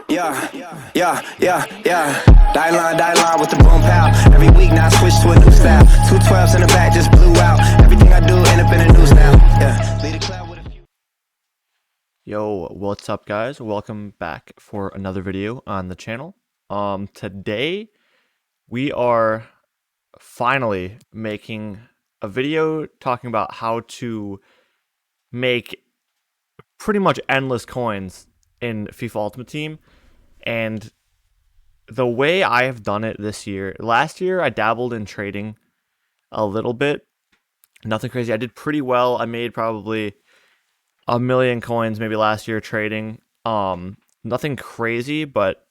Yeah, yeah. Die line with the boom pow. Every week now I switch to a new style. 212s in the back just blew out. Everything I do end up in the news now. Yeah, lead a cloud with a few. Yo, what's up guys? Welcome back for another video on the channel. Today we are finally making a video talking about how to make pretty much endless coins in FIFA Ultimate Team. And the way I have done it this year, last year I dabbled in trading a little bit. Nothing crazy. I did pretty well. I made probably a million coins maybe last year trading. Nothing crazy, but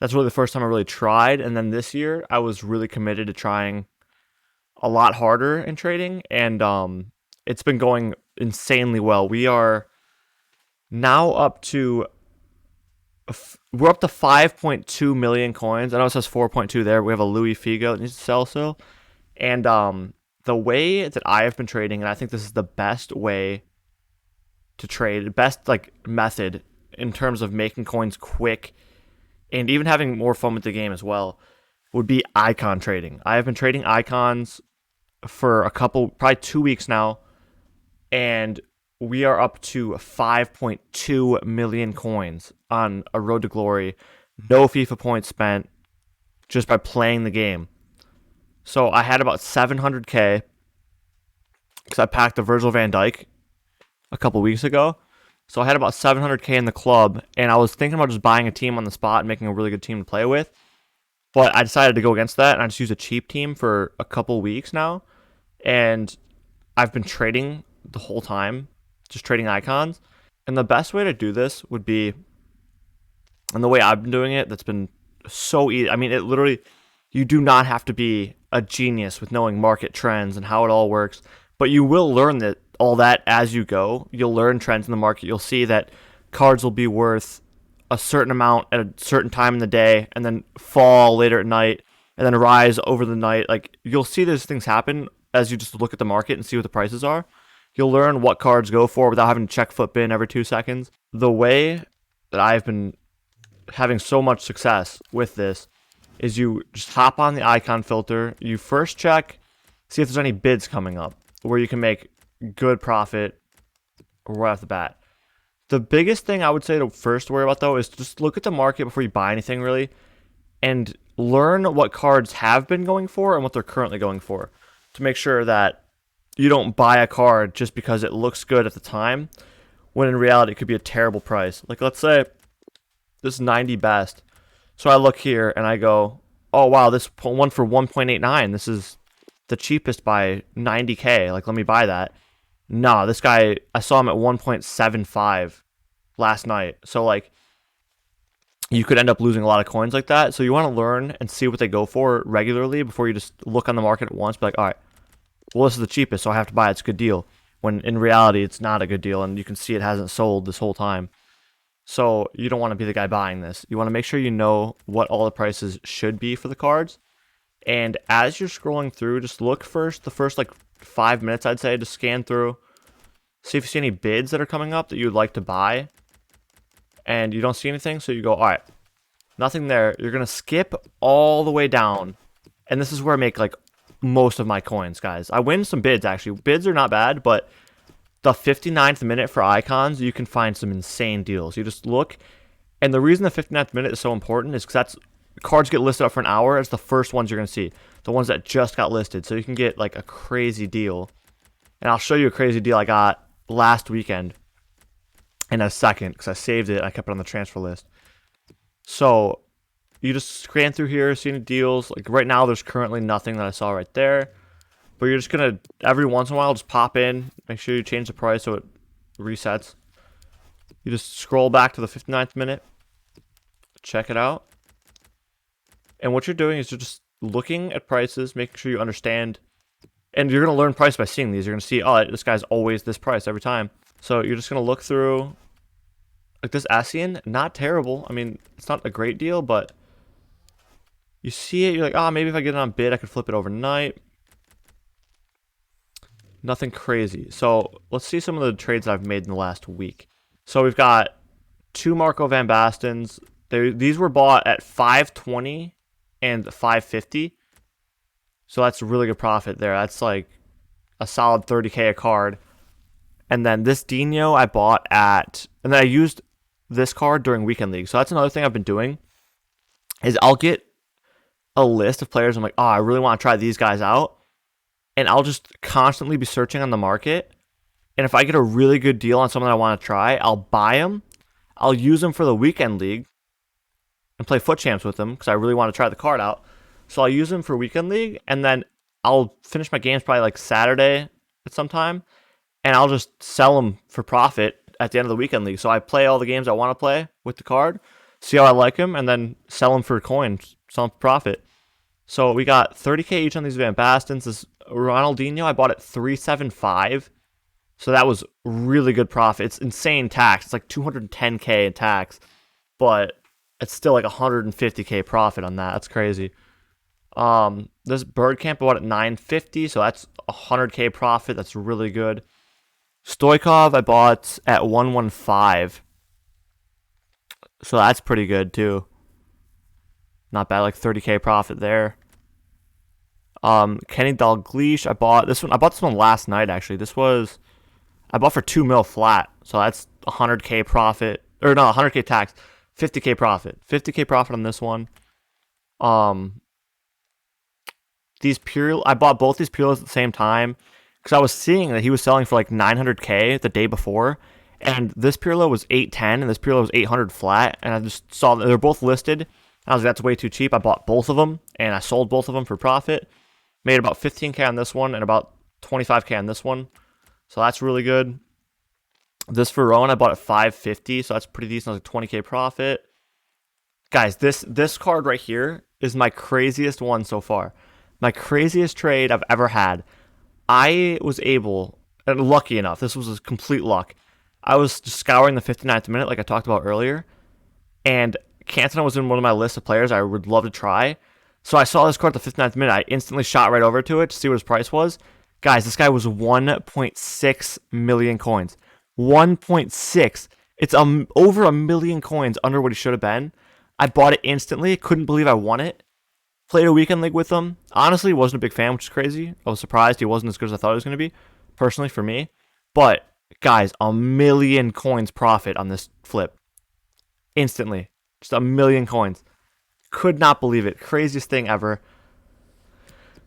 that's really the first time I really tried. And then this year I was really committed to trying a lot harder in trading, and it's been going insanely well. We are now up to we're up to 5.2 million coins. I know it says 4.2 there. We have a Louis Figo that needs to sell still. And the way that I have been trading, and I think this is the best way to trade, best like method in terms of making coins quick and even having more fun with the game as well, would be icon trading. I have been trading icons for probably 2 weeks now, and we are up to 5.2 million coins on a road to glory. No FIFA points spent, just by playing the game. So I had about 700k because I packed a Virgil van Dijk a couple weeks ago. So I had about 700k in the club, and I was thinking about just buying a team on the spot and making a really good team to play with. But I decided to go against that, and I just used a cheap team for a couple weeks now. And I've been trading the whole time, just trading icons. And the best way to do this would be, and the way I've been doing it, that's been so easy. I mean, it literally, you do not have to be a genius with knowing market trends and how it all works, but you will learn all that as you go. You'll learn trends in the market. You'll see that cards will be worth a certain amount at a certain time in the day and then fall later at night and then rise over the night. Like, you'll see those things happen as you just look at the market and see what the prices are. You'll learn what cards go for without having to check FootBin every 2 seconds. The way that I've been having so much success with this is you just hop on the icon filter. You first check, see if there's any bids coming up where you can make good profit right off the bat. The biggest thing I would say to first worry about, though, is just look at the market before you buy anything, really, and learn what cards have been going for and what they're currently going for, to make sure that you don't buy a card just because it looks good at the time, when in reality it could be a terrible price. Like, let's say this is 90 best. So I look here and I go, oh wow, this one for 1.89. This is the cheapest by 90k. Like, let me buy that. Nah, this guy, I saw him at 1.75 last night. So, like, you could end up losing a lot of coins like that. So you want to learn and see what they go for regularly before you just look on the market at once. Be like, all right, well, this is the cheapest, so I have to buy it. It's a good deal. When in reality, it's not a good deal, and you can see it hasn't sold this whole time. So you don't want to be the guy buying this. You want to make sure you know what all the prices should be for the cards. And as you're scrolling through, just look the first like 5 minutes, I'd say, to scan through. See if you see any bids that are coming up that you'd like to buy. And you don't see anything, so you go, all right, nothing there. You're going to skip all the way down. And this is where I make like most of my coins, guys. I win some bids, actually. Bids are not bad, but the 59th minute for icons, you can find some insane deals. You just look, and the reason the 59th minute is so important is because cards get listed up for an hour. It's the first ones you're going to see, the ones that just got listed. So you can get like a crazy deal. And I'll show you a crazy deal I got last weekend in a second because I saved it. I kept it on the transfer list. So you just scan through here, see any deals. Like right now, there's currently nothing that I saw right there. But you're just going to, every once in a while, just pop in. Make sure you change the price so it resets. You just scroll back to the 59th minute. Check it out. And what you're doing is you're just looking at prices, making sure you understand. And you're going to learn price by seeing these. You're going to see, oh, this guy's always this price every time. So you're just going to look through. Like this ASEAN, not terrible. I mean, it's not a great deal, but you see it. You're like, oh, maybe if I get it on bid, I could flip it overnight. Nothing crazy. So let's see some of the trades that I've made in the last week. So we've got 2 Marco van Bastens. These were bought at 520 and 550. So that's a really good profit there. That's like a solid 30K a card. And then this Dino I bought at, and then I used this card during weekend league. So that's another thing I've been doing is I'll get a list of players. I'm like, oh, I really want to try these guys out. And I'll just constantly be searching on the market. And if I get a really good deal on something I want to try, I'll buy them. I'll use them for the weekend league and play foot champs with them because I really want to try the card out. So I'll use them for weekend league, and then I'll finish my games probably like Saturday at some time, and I'll just sell them for profit at the end of the weekend league. So I play all the games I want to play with the card, see how I like them, and then sell them for coins, sell them for profit. So we got 30K each on these Van Bastens. This Ronaldinho, I bought at 375. So that was really good profit. It's insane tax. It's like 210K in tax, but it's still like 150K profit on that. That's crazy. This Birdcamp I bought at 950, so that's 100K profit. That's really good. Stoikov I bought at 115, so that's pretty good too. Not bad, like 30K profit there. Kenny Dalglish, I bought this one last night actually. I bought for 2 mil flat, so that's 100K profit, or no, 100K tax, 50K profit. 50K profit on this one. I bought both these Pirlos at the same time because I was seeing that he was selling for like 900K the day before, and this Pirlo was 810 and this Pirlo was 800 flat, and I just saw that they're both listed. I was like, that's way too cheap. I bought both of them and I sold both of them for profit. Made about 15K on this one and about 25K on this one, so that's really good. This Verone I bought at 550, so that's pretty decent. Like 20K profit. Guys, this card right here is my craziest one so far. My craziest trade I've ever had. I was able, and lucky enough, this was a complete luck. I was just scouring the 59th minute like I talked about earlier, and Cantona was in one of my lists of players I would love to try. So I saw this card at the 59th minute. I instantly shot right over to it to see what his price was. Guys, this guy was 1.6 million coins. 1.6. It's over a million coins under what he should have been. I bought it instantly. Couldn't believe I won it. Played a weekend league with him. Honestly, wasn't a big fan, which is crazy. I was surprised he wasn't as good as I thought he was going to be, personally, for me. But, guys, a million coins profit on this flip. Instantly. Just a million coins. Could not believe it. Craziest thing ever.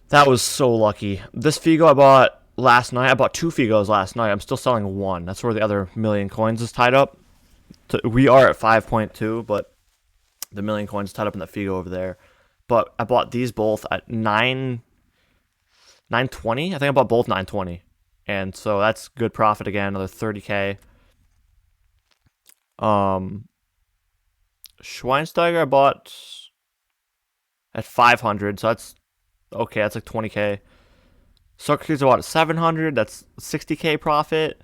That was so lucky. This Figo I bought last night. I bought 2 Figos last night. I'm still selling 1. That's where the other million coins is tied up. We are at 5.2, but the million coins tied up in that Figo over there. But I bought these both at 920. I think I bought both 920. And so that's good profit again, another 30K. Schweinsteiger I bought at 500, so that's okay, that's like 20K. Socrates I bought at 700, that's 60K profit.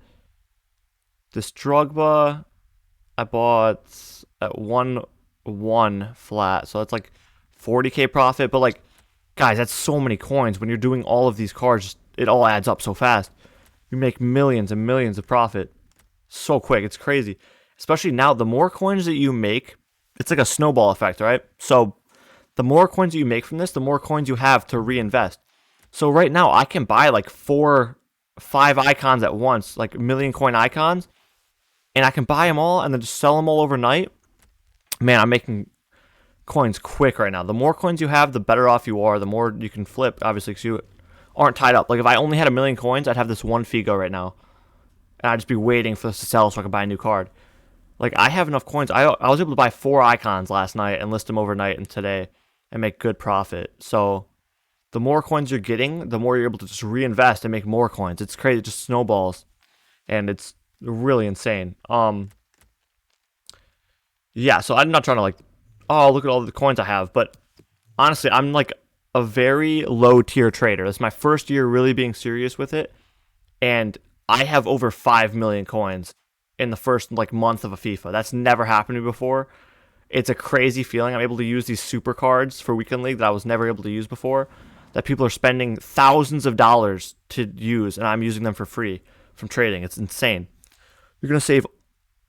This Drogba I bought at 1.1 flat, so that's like 40K profit. But like, guys, that's so many coins. When you're doing all of these cards, it all adds up so fast. You make millions and millions of profit so quick. It's crazy. Especially now, the more coins that you make, it's like a snowball effect, right? So the more coins that you make from this, the more coins you have to reinvest. So right now, I can buy like 4, 5 icons at once, like million coin icons, and I can buy them all and then just sell them all overnight. Man, I'm making coins quick right now. The more coins you have, the better off you are. The more you can flip, obviously, because you aren't tied up. Like if I only had a million coins, I'd have this one Figo right now, and I'd just be waiting for this to sell so I can buy a new card. Like I have enough coins. I was able to buy 4 icons last night and list them overnight and today and make good profit. So the more coins you're getting, the more you're able to just reinvest and make more coins. It's crazy. It just snowballs, and it's really insane. Yeah, so I'm not trying to like, oh, look at all the coins I have. But honestly, I'm like a very low tier trader. This is my first year really being serious with it. And I have over 5 million coins in the first like month of a FIFA. That's never happened to me before. It's a crazy feeling. I'm able to use these super cards for Weekend League that I was never able to use before, that people are spending thousands of dollars to use, and I'm using them for free from trading. It's insane. You're going to save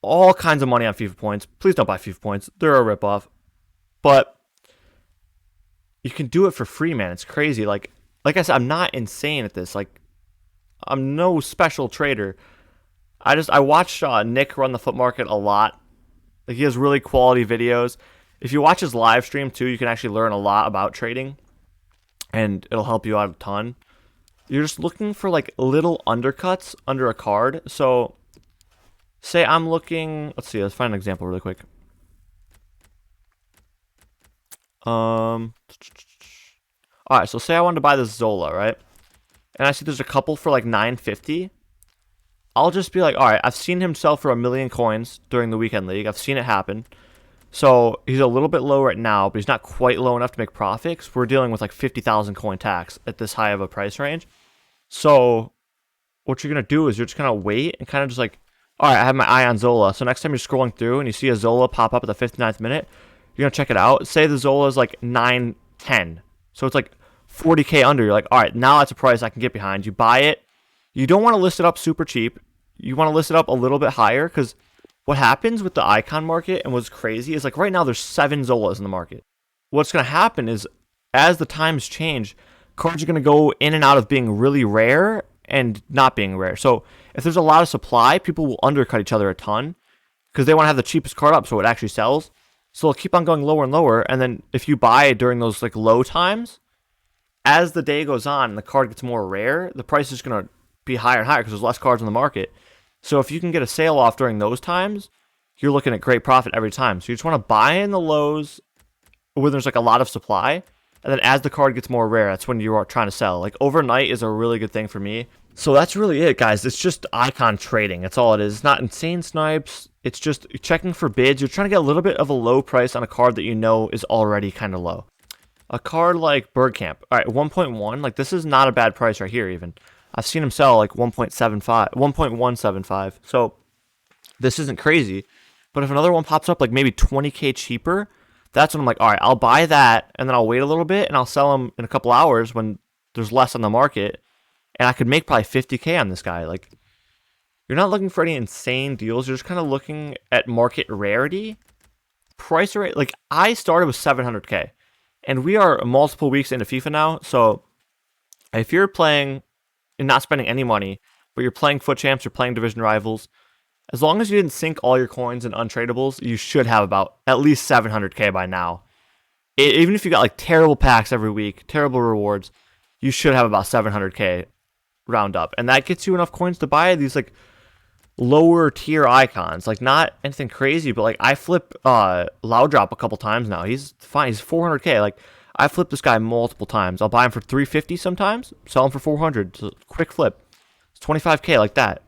all kinds of money on FIFA points. Please don't buy FIFA points. They're a ripoff. But you can do it for free, man. It's crazy. Like I said, I'm not insane at this. Like, I'm no special trader. I watched Nick run the Foot Market a lot. Like, he has really quality videos. If you watch his live stream too, you can actually learn a lot about trading, and it'll help you out a ton. You're just looking for like little undercuts under a card. So, say I'm looking. Let's see. Let's find an example really quick. All right. So say I wanted to buy this Zola, right? And I see there's a couple for like 950. I'll just be like, all right, I've seen him sell for 1,000,000 coins during the weekend league. I've seen it happen. So he's a little bit low right now, but he's not quite low enough to make profit, 'cause we're dealing with like 50,000 coin tax at this high of a price range. So what you're going to do is you're just going to wait and kind of just like, all right, I have my eye on Zola. So next time you're scrolling through and you see a Zola pop up at the 59th minute, you're going to check it out. Say the Zola is like 910. So it's like 40K under. You're like, all right, now that's a price I can get behind. You buy it. You don't want to list it up super cheap. You want to list it up a little bit higher, because what happens with the icon market and what's crazy is like right now there's 7 Zolas in the market. What's going to happen is as the times change, cards are going to go in and out of being really rare and not being rare. So if there's a lot of supply, people will undercut each other a ton because they want to have the cheapest card up so it actually sells. So they'll keep on going lower and lower. And then if you buy during those like low times, as the day goes on and the card gets more rare, the price is going to be higher and higher because there's less cards on the market. So if you can get a sale off during those times, you're looking at great profit every time. So you just want to buy in the lows when there's like a lot of supply. And then as the card gets more rare, that's when you are trying to sell. Like overnight is a really good thing for me. So that's really it, guys. It's just icon trading. That's all it is. It's not insane snipes. It's just checking for bids. You're trying to get a little bit of a low price on a card that you know is already kind of low. A card like Birdcamp. All right, 1.1. Like this is not a bad price right here even. I've seen him sell like 1.75, 1.175. So this isn't crazy. But if another one pops up like maybe 20K cheaper, that's when I'm like, all right, I'll buy that and then I'll wait a little bit and I'll sell them in a couple hours when there's less on the market. And I could make probably 50K on this guy. Like, you're not looking for any insane deals. You're just kind of looking at market rarity. Price rate, like I started with 700K. And we are multiple weeks into FIFA now. So if you're playing and not spending any money, but you're playing Foot Champs, you're playing Division Rivals, as long as you didn't sink all your coins in untradables, you should have about at least 700K by now. Even if you got like terrible packs every week, terrible rewards, you should have about 700K round up. And that gets you enough coins to buy these like lower tier icons. Like not anything crazy, but like I flip Loudrop a couple times now. He's fine. He's 400K. Like I flipped this guy multiple times. I'll buy him for 350 sometimes, sell him for 400. So quick flip. It's 25K like that.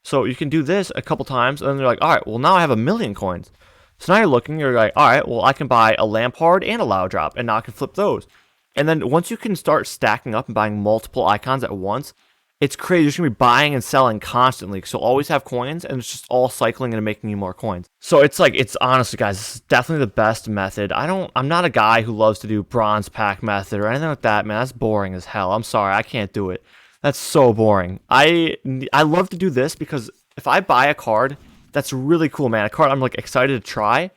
So you can do this a couple times, and then they're like, all right, well, now I have 1,000,000 coins. So now you're like, all right, well, I can buy a Lampard and a Loudrop, and now I can flip those. And then once you can start stacking up and buying multiple icons at once, it's crazy. You're just going to be buying and selling constantly. So always have coins, and it's just all cycling and making you more coins. So it's like, it's honestly, guys, this is definitely the best method. I'm not a guy who loves to do bronze pack method or anything like that, man. That's boring as hell. I'm sorry, I can't do it. That's so boring. I love to do this because if I buy a card that's really cool, man, a card I'm like excited to try,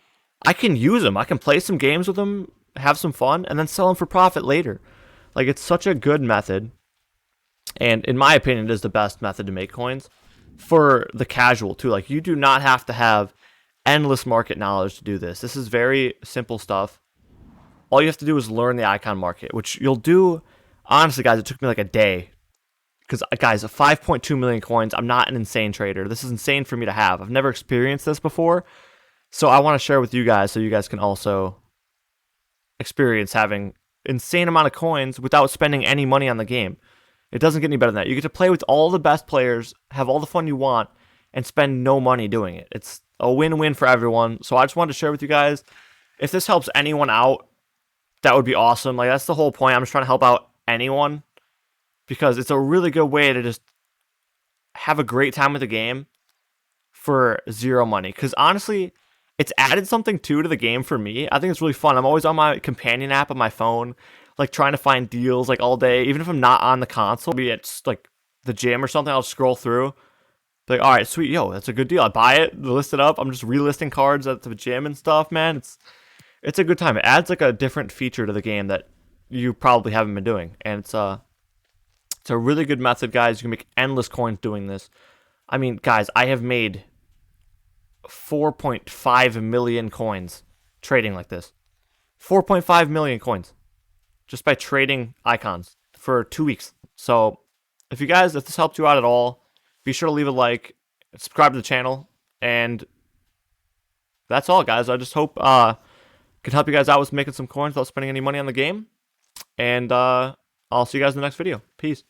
I can use them. I can play some games with them, have some fun, and then sell them for profit later. Like, it's such a good method. And in my opinion, it is the best method to make coins for the casual too. Like, you do not have to have endless market knowledge to do this. This is very simple stuff. All you have to do is learn the icon market, which you'll do. Honestly, guys, it took me like a day. Because, guys, 5.2 million coins, I'm not an insane trader. This is insane for me to have. I've never experienced this before. So I want to share with you guys so you guys can also experience having insane amount of coins without spending any money on the game. It doesn't get any better than that. You get to play with all the best players, have all the fun you want, and spend no money doing it. It's a win-win for everyone. So I just wanted to share with you guys. If this helps anyone out, that would be awesome. Like, that's the whole point. I'm just trying to help out anyone. Because it's a really good way to just have a great time with the game for zero money. Because honestly, it's added something to the game for me. I think it's really fun. I'm always on my companion app on my phone, like trying to find deals like all day. Even if I'm not on the console, maybe it's like the gym or something, I'll scroll through. Like, all right, sweet, yo, that's a good deal. I buy it, list it up. I'm just relisting cards at the gym and stuff, man. It's a good time. It adds like a different feature to the game that you probably haven't been doing, and it's a really good method, guys. You can make endless coins doing this. I mean, guys, I have made 4.5 million coins trading like this. 4.5 million coins just by trading icons for 2 weeks. So if this helped you out at all, be sure to leave a like, subscribe to the channel, and that's all, guys. I just hope can help you guys out with making some coins without spending any money on the game. And I'll see you guys in the next video. Peace.